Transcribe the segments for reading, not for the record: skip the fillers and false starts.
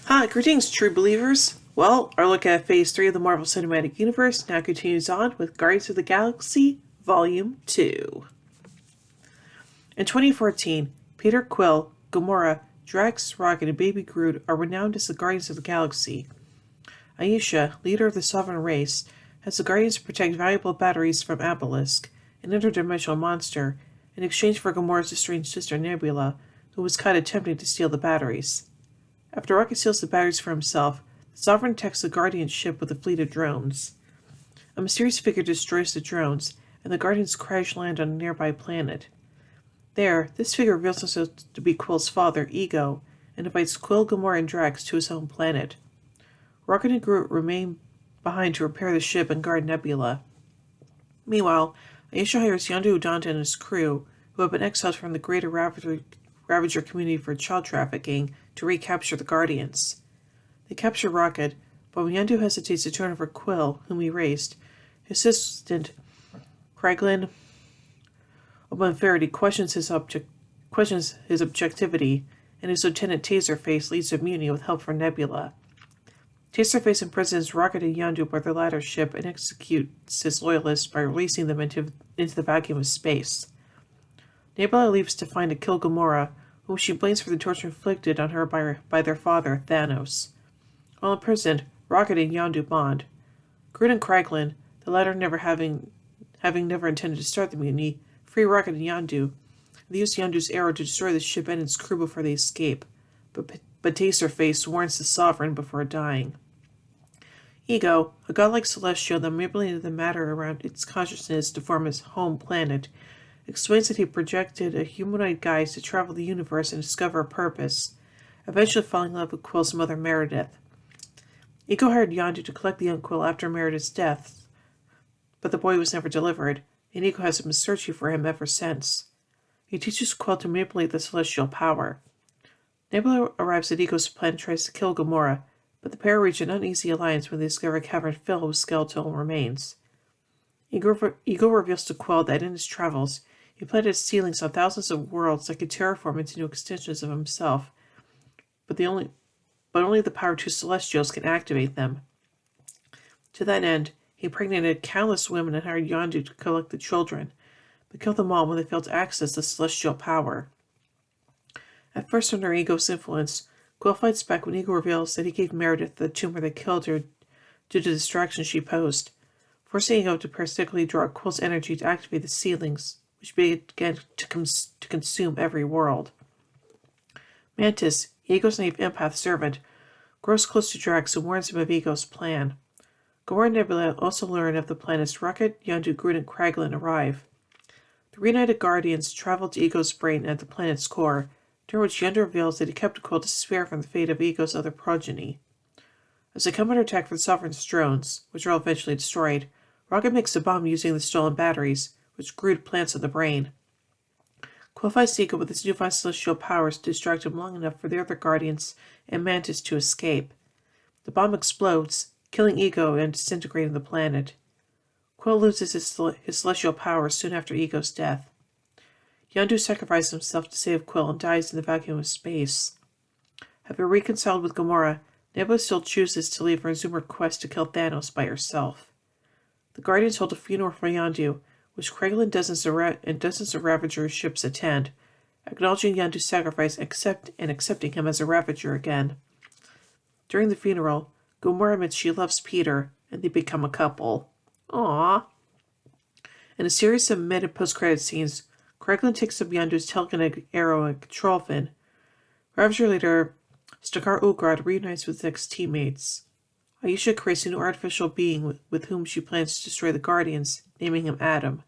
Hi, greetings, true believers. Well, our look at Phase 3 of the Marvel Cinematic Universe now continues on with Guardians of the Galaxy Volume 2. In 2014, Peter Quill, Gamora, Drax, Rocket, and Baby Groot are renowned as the Guardians of the Galaxy. Aisha, leader of the Sovereign Race, has the Guardians protect valuable batteries from Obelisk, an interdimensional monster, in exchange for Gamora's estranged sister Nebula, who was caught attempting to steal the batteries. After Rocket steals the batteries for himself, the Sovereign attacks the Guardian ship with a fleet of drones. A mysterious figure destroys the drones, and the Guardians crash land on a nearby planet. There, this figure reveals himself to be Quill's father, Ego, and invites Quill, Gamora, and Drax to his home planet. Rocket and Groot remain behind to repair the ship and guard Nebula. Meanwhile, Aisha hires Yondu Udonta and his crew, who have been exiled from the greater Ravager community for child trafficking, to recapture the Guardians. They capture Rocket, but when Yondu hesitates to turn over Quill, whom he raised, his assistant, Kraglin O'Bunfarity, questions his objectivity, and his lieutenant Taserface leads to immunity with help from Nebula. Taserface imprisons Rocket and Yondu aboard the latter's ship and executes his loyalists by releasing them into the vacuum of space. Nebula leaves to find and kill Gamora, whom she blames for the torture inflicted on her by their father, Thanos. While imprisoned, Rocket and Yondu bond. Groot and Kraglin, the latter having never intended to start the mutiny, free Rocket and Yondu. They use Yondu's arrow to destroy the ship and its crew before they escape, but Taserface warns the Sovereign before dying. Ego, a godlike celestial that manipulated the matter around its consciousness to form his home planet, explains that he projected a humanoid guise to travel the universe and discover a purpose, eventually falling in love with Quill's mother Meredith. Ego hired Yondu to collect the young Quill after Meredith's death, but the boy was never delivered, and Ego has been searching for him ever since. He teaches Quill to manipulate the celestial power. Nebula arrives at Ego's planet and tries to kill Gamora, but the pair reach an uneasy alliance when they discover a cavern filled with skeletal remains. Ego reveals to Quill that in his travels, he planted ceilings on thousands of worlds that could terraform into new extensions of himself, but only the power of two Celestials can activate them. To that end, he impregnated countless women and hired Yondu to collect the children, but killed them all when they failed to access the Celestial power. At first under Ego's influence, Quill fights back when Ego reveals that he gave Meredith the tumor that killed her due to the distraction she posed, forcing Ego to parasitically draw Quill's energy to activate the ceilings, which began to consume every world. Mantis, Ego's naive empath servant, grows close to Drax and warns him of Ego's plan. Gamora and Nebula also learn of the plan as Rocket, Yondu, Groot, and Kraglin arrive. The reunited Guardians travel to Ego's brain at the planet's core, during which Yondu reveals that he kept Quill to spare from the fate of Ego's other progeny. As they come under attack from the Sovereign's drones, which are all eventually destroyed, Rocket makes a bomb using the stolen batteries, which Groot plants in the brain. Quill fights Ego with his newfound celestial powers to distract him long enough for the other Guardians and Mantis to escape. The bomb explodes, killing Ego and disintegrating the planet. Quill loses his celestial powers soon after Ego's death. Yondu sacrifices himself to save Quill and dies in the vacuum of space. Having reconciled with Gamora, Nebula still chooses to leave and resume her quest to kill Thanos by herself. The Guardians hold a funeral for Yondu, which Kraglin and dozens of Ravager ships attend, acknowledging Yondu's sacrifice and accepting him as a Ravager again. During the funeral, Gamora admits she loves Peter, and they become a couple. Aww. In a series of mid- and post-credit scenes, Kraglin takes up Yondu's telekinetic arrow and control fin. Ravager leader Stakar Ugrad reunites with his ex-teammates. Aisha creates a new artificial being with whom she plans to destroy the Guardians, naming him Adam.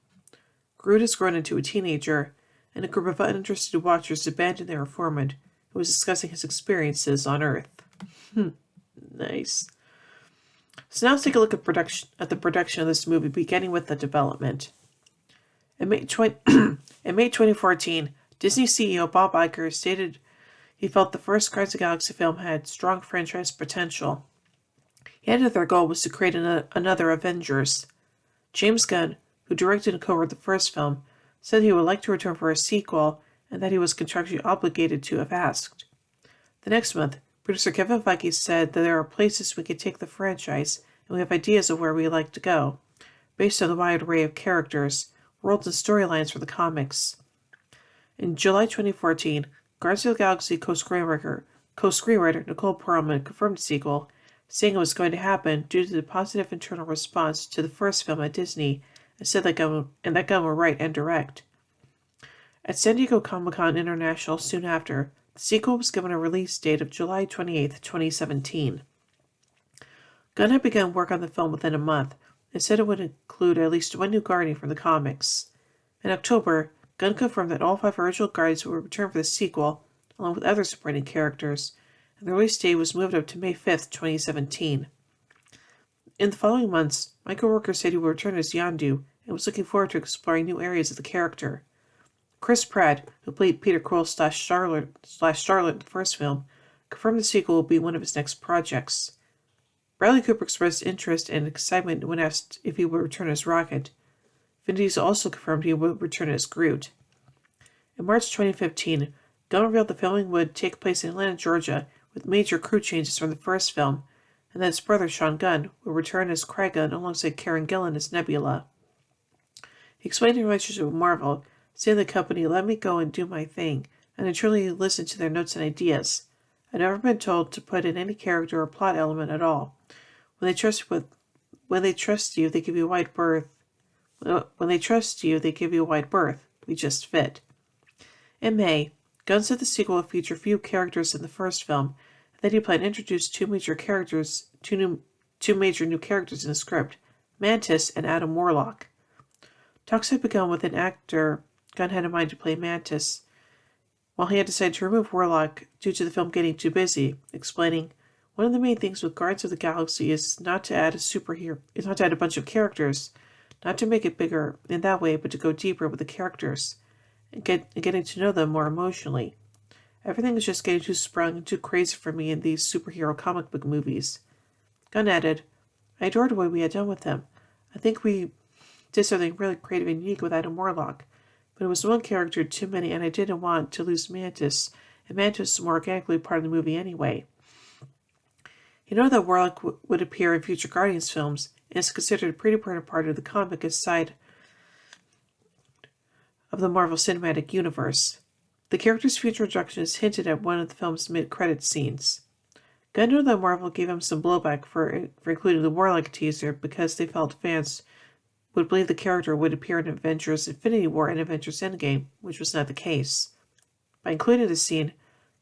Groot has grown into a teenager, and a group of uninterested watchers abandon their informant, who was discussing his experiences on Earth. Nice. So now let's take a look at the production of this movie, beginning with the development. In May 2014, Disney CEO Bob Iger stated he felt the first Guardians of the Galaxy film had strong franchise potential. He added their goal was to create another Avengers. James Gunn, who directed and co-wrote the first film, said he would like to return for a sequel and that he was contractually obligated to if asked. The next month, Producer Kevin Feige said that there are places we could take the franchise, and we have ideas of where we'd like to go, based on the wide array of characters, worlds, and storylines for the comics. In July 2014, Guardians of the Galaxy co-screenwriter Nicole Perlman confirmed the sequel, saying it was going to happen due to the positive internal response to the first film at Disney, and said that Gunn would write and direct. At San Diego Comic-Con International soon after, the sequel was given a release date of July 28, 2017. Gunn had begun work on the film within a month, and said it would include at least one new Guardian from the comics. In October, Gunn confirmed that all 5 original Guardians would return for the sequel, along with other supporting characters, and the release date was moved up to May 5, 2017. In the following months, Michael Rooker said he would return as Yondu, and was looking forward to exploring new areas of the character. Chris Pratt, who played Peter Quill / Starlet in the first film, confirmed the sequel will be one of his next projects. Bradley Cooper expressed interest and excitement when asked if he would return as Rocket. Vin Diesel also confirmed he would return as Groot. In March 2015, Gunn revealed the filming would take place in Atlanta, Georgia, with major crew changes from the first film, and that his brother Sean Gunn would return as Qui-Gon alongside Karen Gillan as Nebula. He explained in relationship with Marvel, saying the company let me go and do my thing, and I truly listened to their notes and ideas. I've never been told to put in any character or plot element at all. When they trust you, they give you a wide berth. We just fit. In May, Gunn said the sequel would feature few characters in the first film, and that he planned to introduce two major new characters in the script, Mantis and Adam Warlock. Talks had begun with an actor Gunn had in mind to play Mantis, while he had decided to remove Warlock due to the film getting too busy, explaining, "One of the main things with Guardians of the Galaxy is not to add a bunch of characters, not to make it bigger in that way, but to go deeper with the characters, and getting to know them more emotionally. Everything is just getting too sprung and too crazy for me in these superhero comic book movies." Gunn added, "I adored what we had done with him. I think we did something really creative and unique with Adam Warlock, but it was one character too many, and I didn't want to lose Mantis, and Mantis was more organically part of the movie anyway." You know that Warlock would appear in future Guardians films, and is considered a pretty important part of the comic side of the Marvel Cinematic Universe. The character's future introduction is hinted at one of the film's mid-credits scenes. Gunn knew that Marvel gave him some blowback for including the Warlock teaser because they felt fans would believe the character would appear in Avengers Infinity War and Avengers Endgame, which was not the case. By including the scene,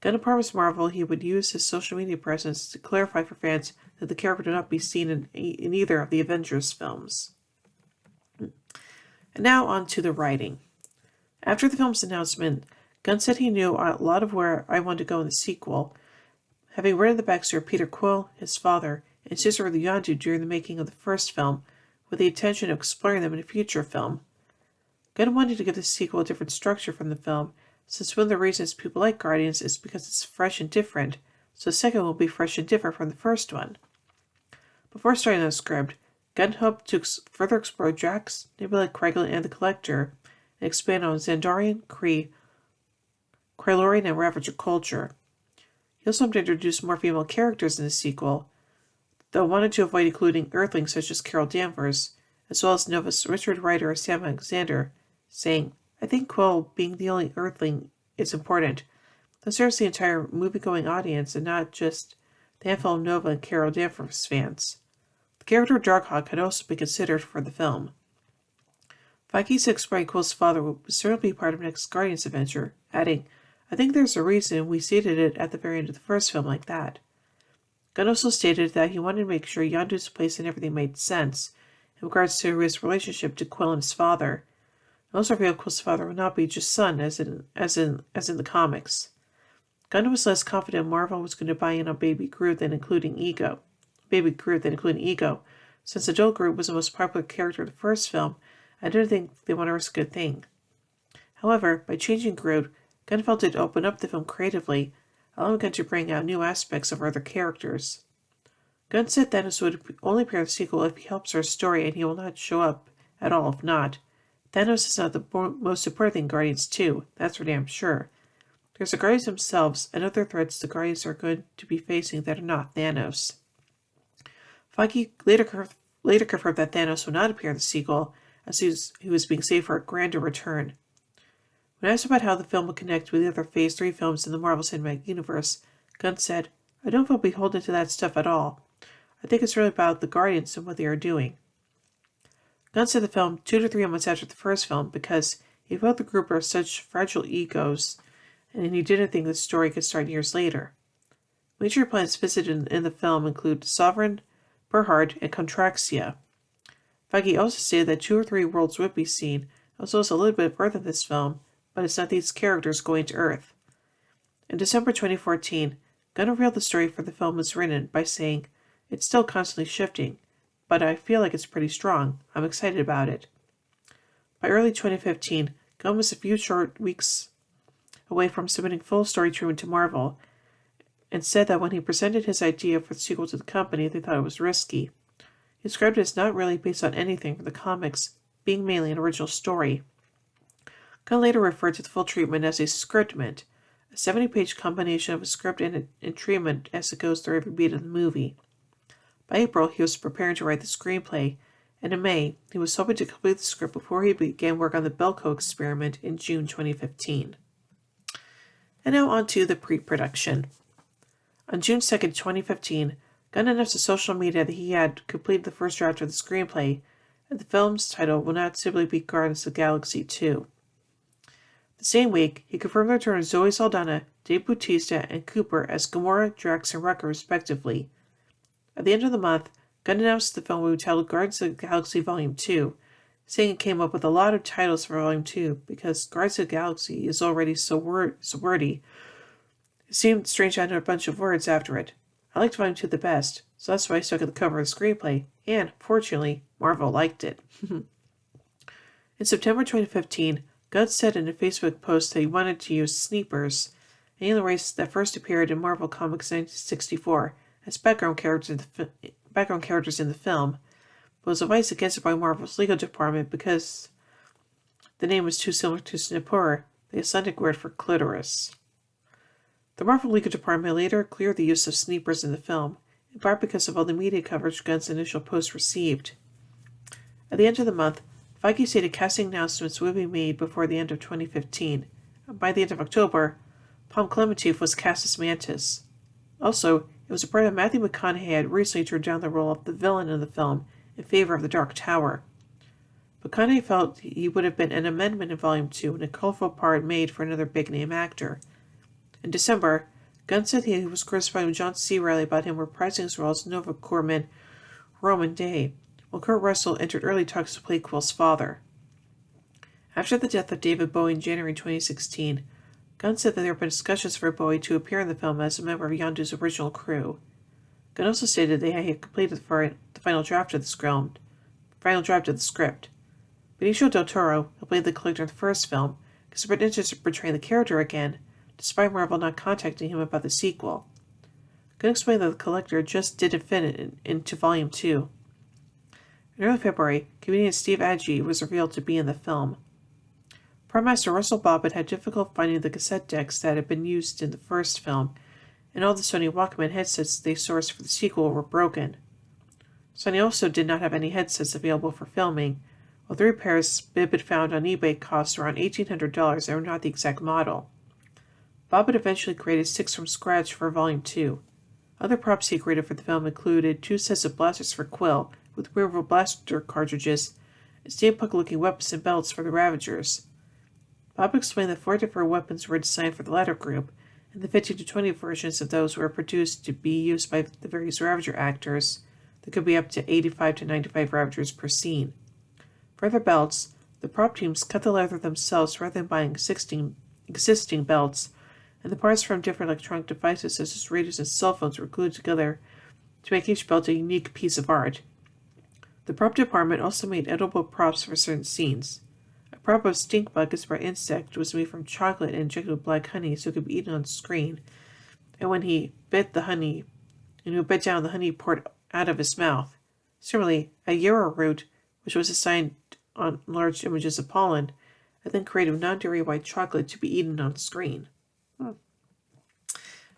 Gunn promised Marvel he would use his social media presence to clarify for fans that the character would not be seen in either of the Avengers films. And now on to the writing. After the film's announcement, Gunn said he knew a lot of where I wanted to go in the sequel, having written the backstory of Peter Quill, his father, and sister of the Yondu during the making of the first film, with the intention of exploring them in a future film. Gunn wanted to give the sequel a different structure from the film, since one of the reasons people like Guardians is because it's fresh and different, so the second will be fresh and different from the first one. Before starting the script, Gunn hoped to further explore Drax, Nebula, Qui-Gon, and the Collector, and expand on Xandarian, Kree, Krylorian, and Ravager culture. He also hoped to introduce more female characters in the sequel, though wanted to avoid including Earthlings such as Carol Danvers, as well as novice Richard Rider or Sam Alexander, saying, "I think Quill being the only Earthling is important. That serves the entire movie-going audience and not just the handful of Nova and Carol Danvers fans." The character Darkhawk had also been considered for the film. Feige said exploring Quill's father would certainly be part of next Guardians adventure, adding, "I think there's a reason we seeded it at the very end of the first film like that." Gunn also stated that he wanted to make sure Yondu's place in everything made sense in regards to his relationship to Quill and his father. He also revealed Quill's father would not be just son as in the comics. Gunn was less confident Marvel was going to buy in on Baby Groot than including Ego, since adult Groot was the most popular character in the first film. I didn't think they want to risk a good thing. However, by changing Groot, Gunn felt it opened up the film creatively, allowing Gunn to bring out new aspects of other characters. Gunn said Thanos would only appear in the sequel if he helps our story, and he will not show up at all if not. Thanos is not the most important thing in Guardians 2, that's for damn sure. There's the Guardians themselves and other threats the Guardians are going to be facing that are not Thanos. Feige later confirmed that Thanos would not appear in the sequel, as he was being saved for a grander return. When asked about how the film would connect with the other Phase 3 films in the Marvel Cinematic Universe, Gunn said, "I don't feel beholden to that stuff at all. I think it's really about the Guardians and what they are doing." Gunn said the film 2 to 3 months after the first film because he felt the group are such fragile egos, and he didn't think the story could start years later. Major planets visited in the film include Sovereign, Berhard, and Contraxia. Feige also stated that 2 or 3 worlds would be seen, as well as a little bit of Earth in this film, but it's not these characters going to Earth. In December 2014, Gunn revealed the story for the film was written by saying, "It's still constantly shifting, but I feel like it's pretty strong. I'm excited about it." By early 2015, Gunn was a few short weeks away from submitting full story treatment to Marvel, and said that when he presented his idea for the sequel to the company, they thought it was risky. He described it as not really based on anything from the comics, being mainly an original story. Gunn later referred to the full treatment as a scriptment, a 70-page combination of a script and treatment as it goes through every beat of the movie. By April, he was preparing to write the screenplay, and in May, he was hoping to complete the script before he began work on the Belko experiment in June 2015. And now on to the pre-production. On June 2, 2015, Gunn announced to social media that he had completed the first draft of the screenplay, and the film's title will not simply be Guardians of the Galaxy 2. The same week, he confirmed the return of Zoe Saldana, Dave Bautista, and Cooper as Gamora, Drax, and Rucker, respectively. At the end of the month, Gunn announced the film would be titled Guardians of the Galaxy Volume 2, saying it came up with a lot of titles for Volume 2 because Guardians of the Galaxy is already so wordy. It seemed strange to add a bunch of words after it. I liked Volume 2 the best, so that's why I stuck at the cover of the screenplay, and, fortunately, Marvel liked it. In September 2015, Gunn said in a Facebook post that he wanted to use Sneepers, an alien race that first appeared in Marvel Comics 1964, as background characters in the film, but was advised against it by Marvel's legal department because the name was too similar to Snippur, the Icelandic word for clitoris. The Marvel legal department later cleared the use of Sneepers in the film, in part because of all the media coverage Gunn's initial post received. At the end of the month, Feige stated casting announcements would be made before the end of 2015. By the end of October, Palm Clementif was cast as Mantis. Also, it was reported that Matthew McConaughey had recently turned down the role of the villain in the film in favor of the Dark Tower. McConaughey felt he would have been an amendment in Volume 2 and a colorful part made for another big-name actor. In December, Gunn said he was corresponding with John C. Reilly about him reprising his role as Nova Corpsman Roman Day, while Kurt Russell entered early talks to play Quill's father. After the death of David Bowie in January 2016, Gunn said that there had been discussions for Bowie to appear in the film as a member of Yondu's original crew. Gunn also stated they had completed the final draft of the script. Benicio del Toro, who played the collector in the first film, expressed interest in portraying the character again, despite Marvel not contacting him about the sequel. Gunn explained that the collector just didn't fit into Volume 2. In early February, comedian Steve Agee was revealed to be in the film. Prime Minister Russell Bobbitt had difficulty finding the cassette decks that had been used in the first film, and all the Sony Walkman headsets they sourced for the sequel were broken. Sony also did not have any headsets available for filming, while 3 pairs Bobbitt found on eBay cost around $1,800 and were not the exact model. Bobbitt eventually created 6 from scratch for Volume 2. Other props he created for the film included 2 sets of blasters for Quill, with removable blaster cartridges, and steampunk-looking weapons and belts for the Ravagers. Bob explained that 4 different weapons were designed for the latter group, and the 15 to 20 versions of those were produced to be used by the various Ravager actors. There could be up to 85 to 95 Ravagers per scene. For other belts, the prop teams cut the leather themselves rather than buying existing belts, and the parts from different electronic devices such as radios and cell phones were glued together to make each belt a unique piece of art. The prop department also made edible props for certain scenes. A prop of Stinkbug, a spread insect, was made from chocolate and injected with black honey so it could be eaten on screen, and when he bit down, the honey poured out of his mouth. Similarly, a yarrow root, which was assigned on large images of pollen, and then created non-dairy white chocolate to be eaten on screen.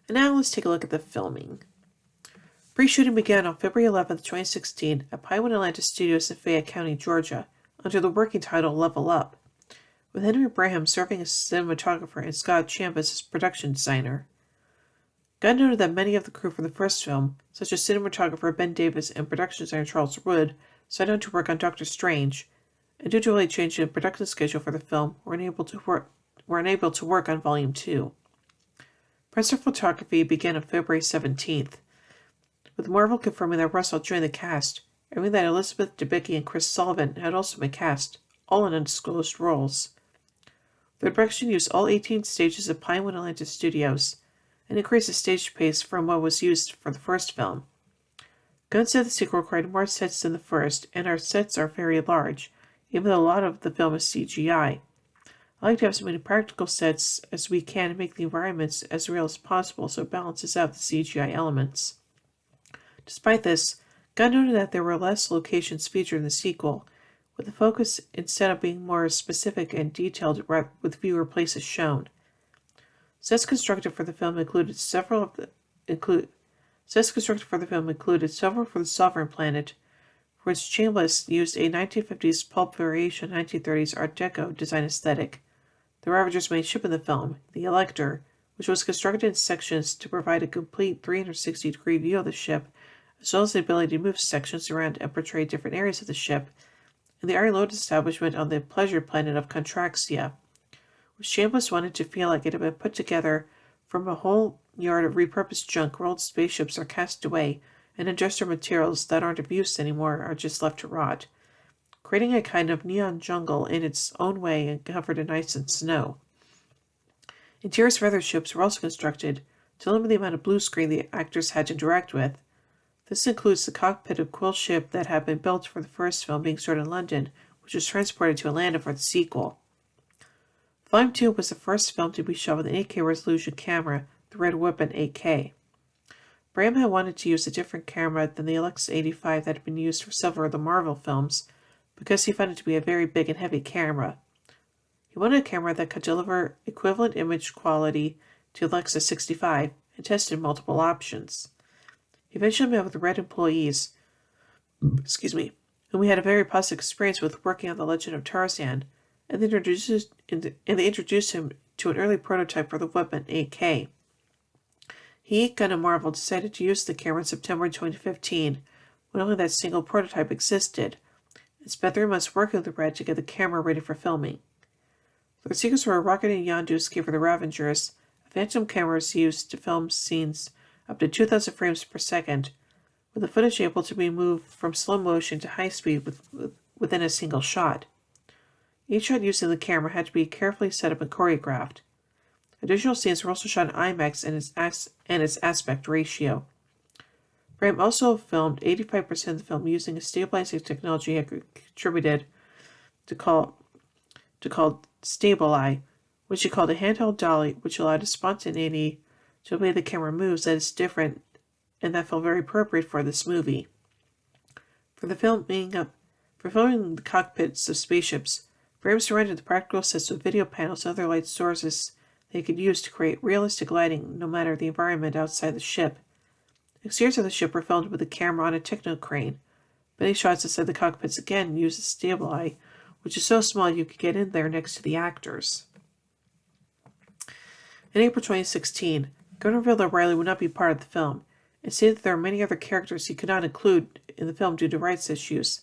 And now let's take a look at the filming. Pre-shooting began on February 11, 2016 at Pinewood Atlantis Studios in Fayette County, Georgia, under the working title Level Up, with Henry Braham serving as cinematographer and Scott Chambers as production designer. Gunn noted that many of the crew from the first film, such as cinematographer Ben Davis and production designer Charles Wood, signed on to work on Doctor Strange, and due to a late change in production schedule for the film, were unable to work on Volume 2. Press for photography began on February 17th, with Marvel confirming that Russell joined the cast, and that Elizabeth Debicki and Chris Sullivan had also been cast, all in undisclosed roles. The production used all 18 stages of Pinewood Atlantis Studios, and increased the stage pace from what was used for the first film. Gunn said the sequel required more sets than the first, and our sets are very large, even though a lot of the film is CGI. I like to have as many practical sets as we can and make the environments as real as possible so it balances out the CGI elements. Despite this, Gunn noted that there were less locations featured in the sequel, with the focus instead of being more specific and detailed with fewer places shown. Sets constructed for the film included several for the Sovereign Planet, for which Chambers used a 1950s pulp variation 1930s Art Deco design aesthetic. The Ravager's main ship in the film, the Elector, which was constructed in sections to provide a complete 360-degree view of the ship, as well as the ability to move sections around and portray different areas of the ship, and the Iron Lotus establishment on the pleasure planet of Contraxia, which Chambers wanted to feel like it had been put together from a whole yard of repurposed junk where old spaceships are cast away and industrial materials that aren't of use anymore are just left to rot, creating a kind of neon jungle in its own way and covered in ice and snow. Interiors for other ships were also constructed to limit the amount of blue screen the actors had to interact with. This includes the cockpit of Quill's ship that had been built for the first film being stored in London, which was transported to Atlanta for the sequel. Volume 2 was the first film to be shot with an 8K resolution camera, the Red Weapon 8K. Braham had wanted to use a different camera than the Alexa 85 that had been used for several of the Marvel films, because he found it to be a very big and heavy camera. He wanted a camera that could deliver equivalent image quality to Alexa 65 and tested multiple options. He eventually met with the Red employees, whom he had a very positive experience with working on The Legend of Tarzan, and they introduced him to an early prototype for the Weapon 8K. He, Gunn, and Marvel decided to use the camera in September 2015, when only that single prototype existed, and spent 3 months working with the Red to get the camera ready for filming. The sequence where Rocket and Yondu escape from the Ravengers, a phantom camera was used to film scenes up to 2,000 frames per second, with the footage able to be moved from slow motion to high speed within a single shot. Each shot using the camera had to be carefully set up and choreographed. Additional scenes were also shot in IMAX and its aspect ratio. Braham also filmed 85% of the film using a stabilizing technology he contributed to called Stable-Eye, which he called a handheld dolly, which allowed a spontaneity to obey the camera moves that is different and that felt very appropriate for this movie. For filming the cockpits of spaceships, Braham surrounded the practical sets with video panels and other light sources they could use to create realistic lighting no matter the environment outside the ship. Exteriors of the ship were filmed with the camera on a techno crane. Many shots inside the cockpits again used a Stable-Eye, which is so small you could get in there next to the actors. In April 2016, Gunn revealed that Riley would not be part of the film, and stated that there are many other characters he could not include in the film due to rights issues,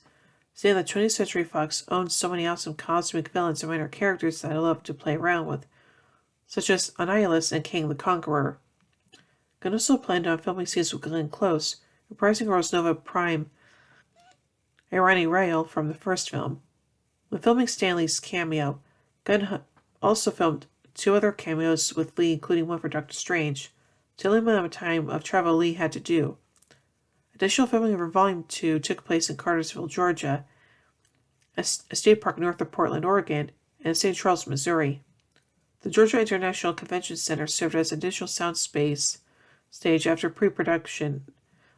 saying that 20th Century Fox owns so many awesome cosmic villains and minor characters that I love to play around with, such as Annihilus and King the Conqueror. Gunn also planned on filming scenes with Glenn Close, reprising Rose Nova Prime Irani Rael from the first film. When filming Stanley's cameo, Gunn also filmed 2 other cameos with Lee, including one for Doctor Strange, to limit the amount of time of travel Lee had to do. Additional filming for Volume 2 took place in Cartersville, Georgia, a state park north of Portland, Oregon, and St. Charles, Missouri. The Georgia International Convention Center served as additional sound stage after pre-production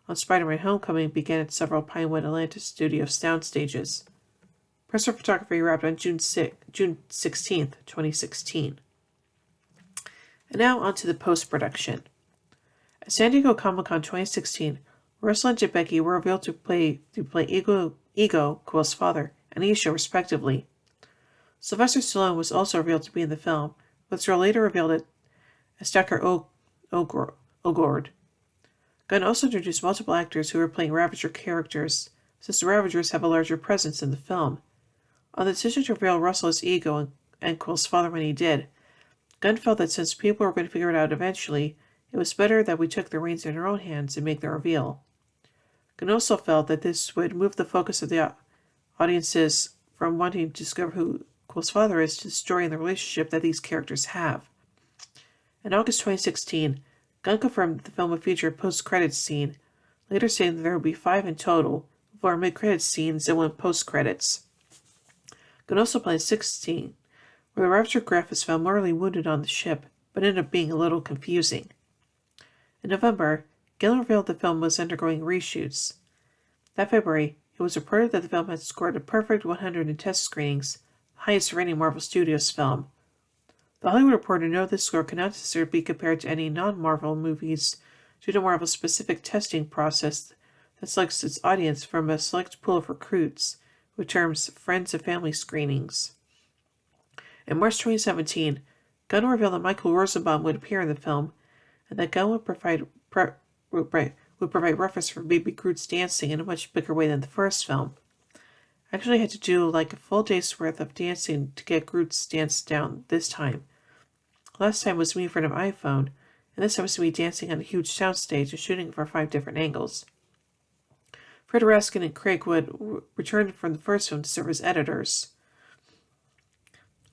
on Spider-Man Homecoming began at several Pinewood Atlantis studio sound stages. Press for photography wrapped on June 16, 2016. And now on to the post-production. At San Diego Comic-Con 2016, Russell and Jabecki were revealed to play Ego, Quill's father, and Isha, respectively. Sylvester Stallone was also revealed to be in the film, but was later revealed as Dr. Ogord. Gunn also introduced multiple actors who were playing Ravager characters, since the Ravagers have a larger presence in the film. On the decision to reveal Russell as Ego and Quill's father when he did, Gunn felt that since people were going to figure it out eventually, it was better that we took the reins in our own hands and make the reveal. Gunn also felt that this would move the focus of the audiences from wanting to discover who Quill's father is to the story and the relationship that these characters have. In August 2016, Gunn confirmed that the film would feature a post-credits scene, later saying that there would be 5 in total, 4 mid-credits scenes and 1 post-credits. Gunn also planned 16, where the Ravager Graf is found mortally wounded on the ship, but ended up being a little confusing. In November, Gillen revealed the film was undergoing reshoots. That February, it was reported that the film had scored a perfect 100 in test screenings, the highest rating Marvel Studios film. The Hollywood Reporter noted this score cannot necessarily be compared to any non-Marvel movies due to Marvel's specific testing process that selects its audience from a select pool of recruits, with terms friends and family screenings. In March 2017, Gunn revealed that Michael Rosenbaum would appear in the film, and that Gunn would provide reference for Baby Groot's dancing in a much bigger way than the first film. I actually had to do like a full day's worth of dancing to get Groot's dance down this time. Last time was me in front of an iPhone, and this time was me dancing on a huge soundstage and shooting for 5 different angles. Fred Raskin and Craig Wood returned from the first film to serve as editors.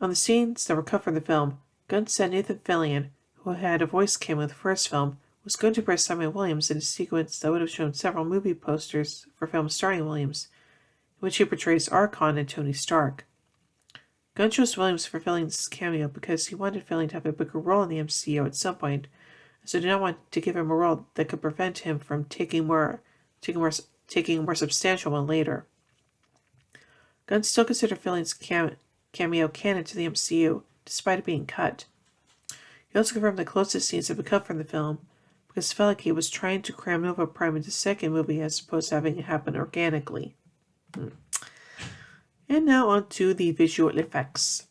On the scenes that were cut from the film, Gunn said Nathan Fillion, who had a voice cameo in the first film, was going to press Simon Williams in a sequence that would have shown several movie posters for films starring Williams, in which he portrays Archon and Tony Stark. Gunn chose Williams for Fillion's cameo because he wanted Fillion to have a bigger role in the MCU at some point, so did not want to give him a role that could prevent him from taking a more substantial one later. Gunn still considered Fillion's cameo canon to the MCU, despite it being cut. He also confirmed the closest scenes had been cut from the film, because it felt like he was trying to cram Nova Prime into the second movie as opposed to having it happen organically. And now on to the visual effects.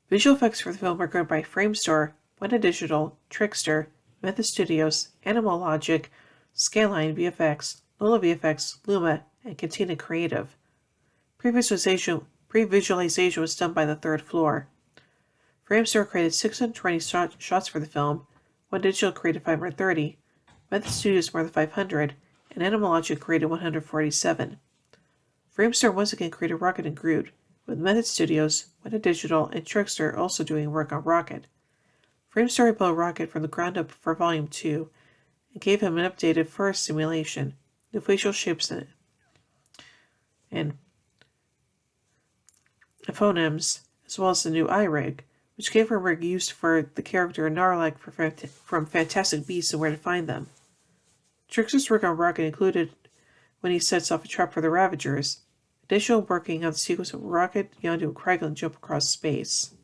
Visual effects for the film were created by Framestore, Weta Digital, Trickster, Method Studios, Animal Logic, Scanline VFX, Lola VFX, Luma, and Cantina Creative. Pre-visualization was done by the third floor. Framestore created 620 shots for the film, Weta Digital created 530, Method Studios more than 500, and Animal Logic created 147. Framestore once again created Rocket and Groot, with Method Studios, Weta Digital, and Trickster also doing work on Rocket. Framestore built Rocket from the ground up for Volume 2, and gave him an updated first simulation, new facial shapes and phonemes, as well as the new eye rig, which gave her a rig used for the character Narlac from Fantastic Beasts and Where to Find Them. Trickster's work on Rocket included when he sets off a trap for the Ravagers, additional working on the sequence of Rocket, Yondu, and Kraglin jump across space.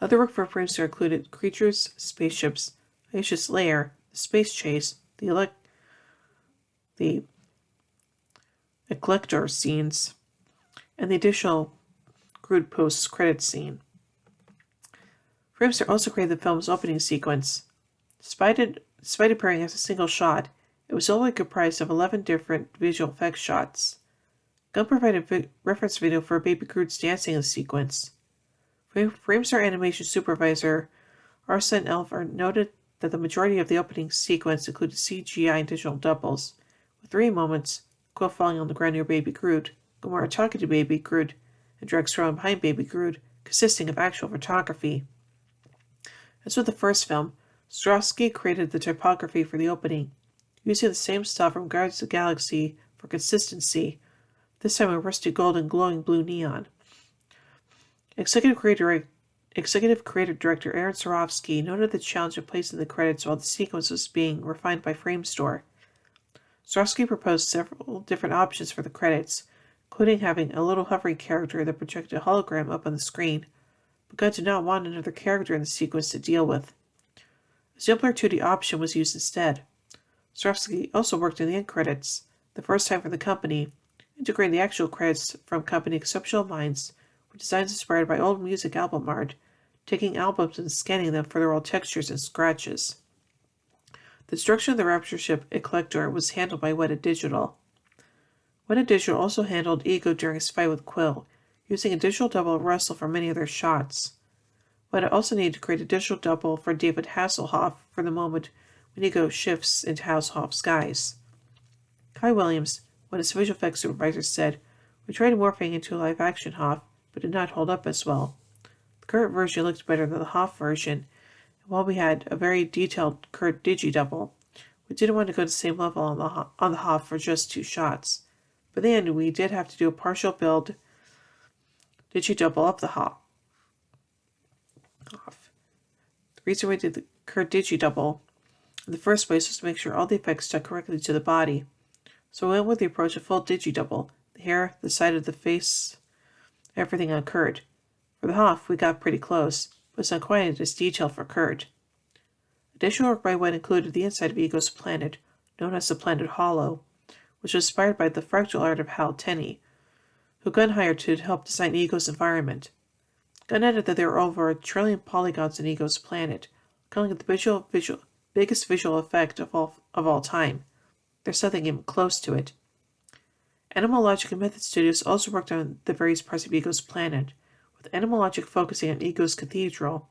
Other work for Framestore included creatures, spaceships, Aisha's lair, the space chase, the Eclector scenes, and the additional Groot post-credits scene. Framestore also created the film's opening sequence. Despite appearing as a single shot, it was only comprised of 11 different visual effects shots. Gunn provided reference video for Baby Groot's dancing in the sequence. Framestore animation supervisor Arsene Elver noted that the majority of the opening sequence included CGI and digital doubles, with 3 moments, Quill falling on the ground near Baby Groot, Gamora talking to Baby Groot, and Drax throwing behind Baby Groot, consisting of actual photography. As with the first film, Straczynski created the typography for the opening, using the same style from Guardians of the Galaxy for consistency, this time with rusty gold and glowing blue neon. Executive creative director Aaron Sorofsky noted the challenge of placing the credits while the sequence was being refined by Framestore. Sorofsky proposed several different options for the credits, including having a little hovering character that projected a hologram up on the screen, but Gunn did not want another character in the sequence to deal with. A simpler 2D option was used instead. Swarovski also worked in the end credits, the first time for the company, integrating the actual credits from company Exceptional Minds with designs inspired by old music album art, taking albums and scanning them for their old textures and scratches. The destruction of the Rapture ship Eclector was handled by Weta Digital. Weta Digital also handled Ego during his fight with Quill, using a digital double of Russell for many of their shots. Weta also needed to create a digital double for David Hasselhoff for the moment when Ego shifts into Hasselhoff's guise. Kai Williams, Weta's visual effects supervisor, said, "We tried morphing into a live-action Hoff, but did not hold up as well. The current version looked better than the Hoff version, and while we had a very detailed Kurt digi-double, we didn't want to go to the same level on the Hoff for just 2 shots. By the end, we did have to do a partial build digi-double up the Hoff. The reason we did the Kurt digi-double in the first place was to make sure all the effects stuck correctly to the body. So we went with the approach of full digi-double, the hair, the side of the face, everything on Kurt. For the Hoff, we got pretty close, but it's not quite as detailed for Kurt." Additional work by Wet included the inside of Ego's planet, known as the planet Hollow, which was inspired by the fractal art of Hal Tenney, who Gunn hired to help design Ego's environment. Gunn added that there were over 1 trillion polygons in Ego's planet, calling it the biggest visual effect of all time. There's nothing even close to it. Animal Logic and Method Studios also worked on the various parts of Ego's planet, with Animal Logic focusing on Ego's cathedral,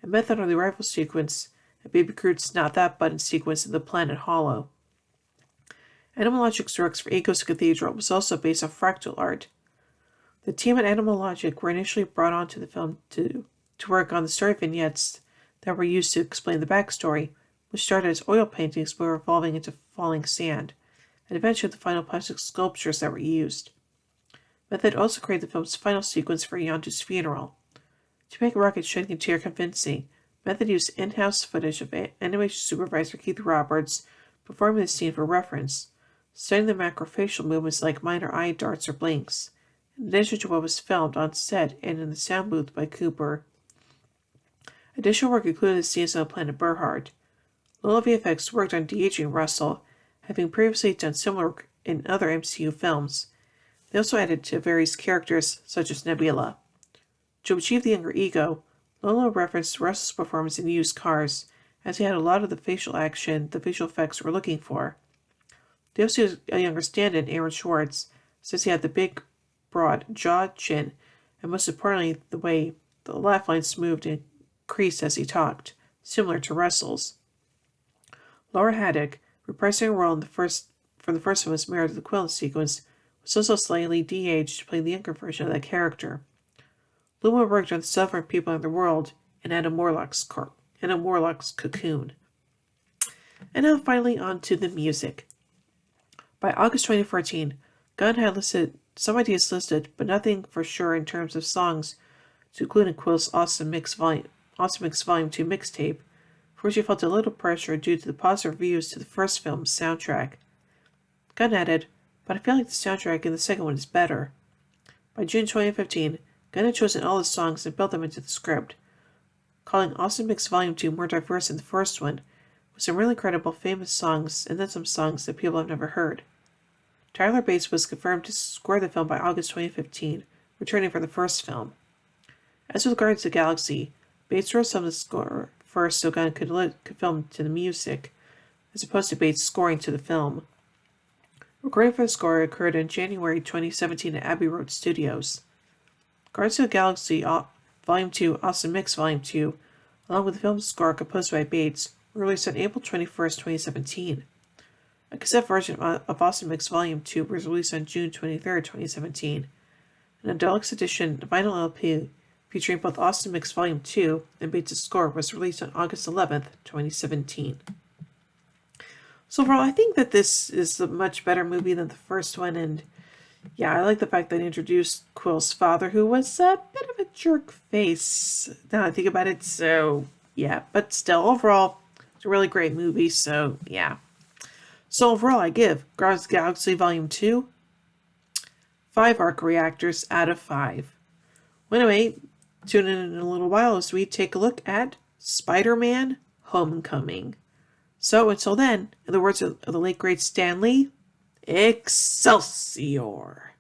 and Method on the arrival sequence, and Baby Groot's Not That Button sequence in the planet Hollow. Animal Logic's works for Ego's cathedral was also based on fractal art. The team at Animal Logic were initially brought onto the film to work on the story vignettes that were used to explain the backstory, which started as oil paintings but were evolving into falling sand, and eventually the final plastic sculptures that were used. Method also created the film's final sequence for Yondu's funeral. To make Rocket shed interior convincing, Method used in-house footage of animation supervisor Keith Roberts performing the scene for reference, studying the macrofacial movements like minor eye darts or blinks, in addition to what was filmed on set and in the sound booth by Cooper. Additional work included the scenes on the planet Berhard. Lola VFX worked on de-aging Russell, having previously done similar work in other MCU films. They also added to various characters, such as Nebula. To achieve the younger Ego, Lola referenced Russell's performance in Used Cars, as he had a lot of the facial action the visual effects were looking for. They also used a younger stand-in, Aaron Schwartz, since he had the big, broad jaw, chin, and most importantly, the way the laugh lines moved and creased as he talked, similar to Russell's. Laura Haddock, reprising a role in the first film as Mary of the Quill sequence, was also slightly de-aged to play the younger version of that character. Luma worked on the suffering people in the world in Anna Morlock's Cocoon. And now finally on to the music. By August 2014, Gunn had some ideas listed, but nothing for sure in terms of songs to include in Quill's Awesome Mix Volume 2 mixtape, for which he felt a little pressure due to the positive reviews to the first film's soundtrack. Gunn added, "But I feel like the soundtrack in the second one is better." By June 2015, Gunn had chosen all the songs and built them into the script, calling Awesome Mix Volume 2 more diverse than the first one, with some really incredible famous songs and then some songs that people have never heard. Tyler Bates was confirmed to score the film by August 2015, returning for the first film. As with Guardians of the Galaxy, Bates wrote some of the score first so Gunn could film to the music, as opposed to Bates scoring to the film. Recording for the score occurred in January 2017 at Abbey Road Studios. Guardians of the Galaxy Volume 2 Awesome Mix Volume 2, along with the film's score composed by Bates, were released on April 21st, 2017. A cassette version of Awesome Mix Volume 2 was released on June 23rd, 2017, and a deluxe edition vinyl LP featuring both Awesome Mix Volume 2 and Bates' score was released on August 11th, 2017. So overall, I think that this is a much better movie than the first one, and yeah, I like the fact that it introduced Quill's father, who was a bit of a jerk face, now I think about it, so yeah, but still, overall, it's a really great movie, so yeah. So overall, I give Guardians of the Galaxy Volume 2 5 arc reactors out of 5. Well, anyway, tune in a little while as we take a look at Spider-Man homecoming. So until then, in the words of the late great Stan Lee, Excelsior!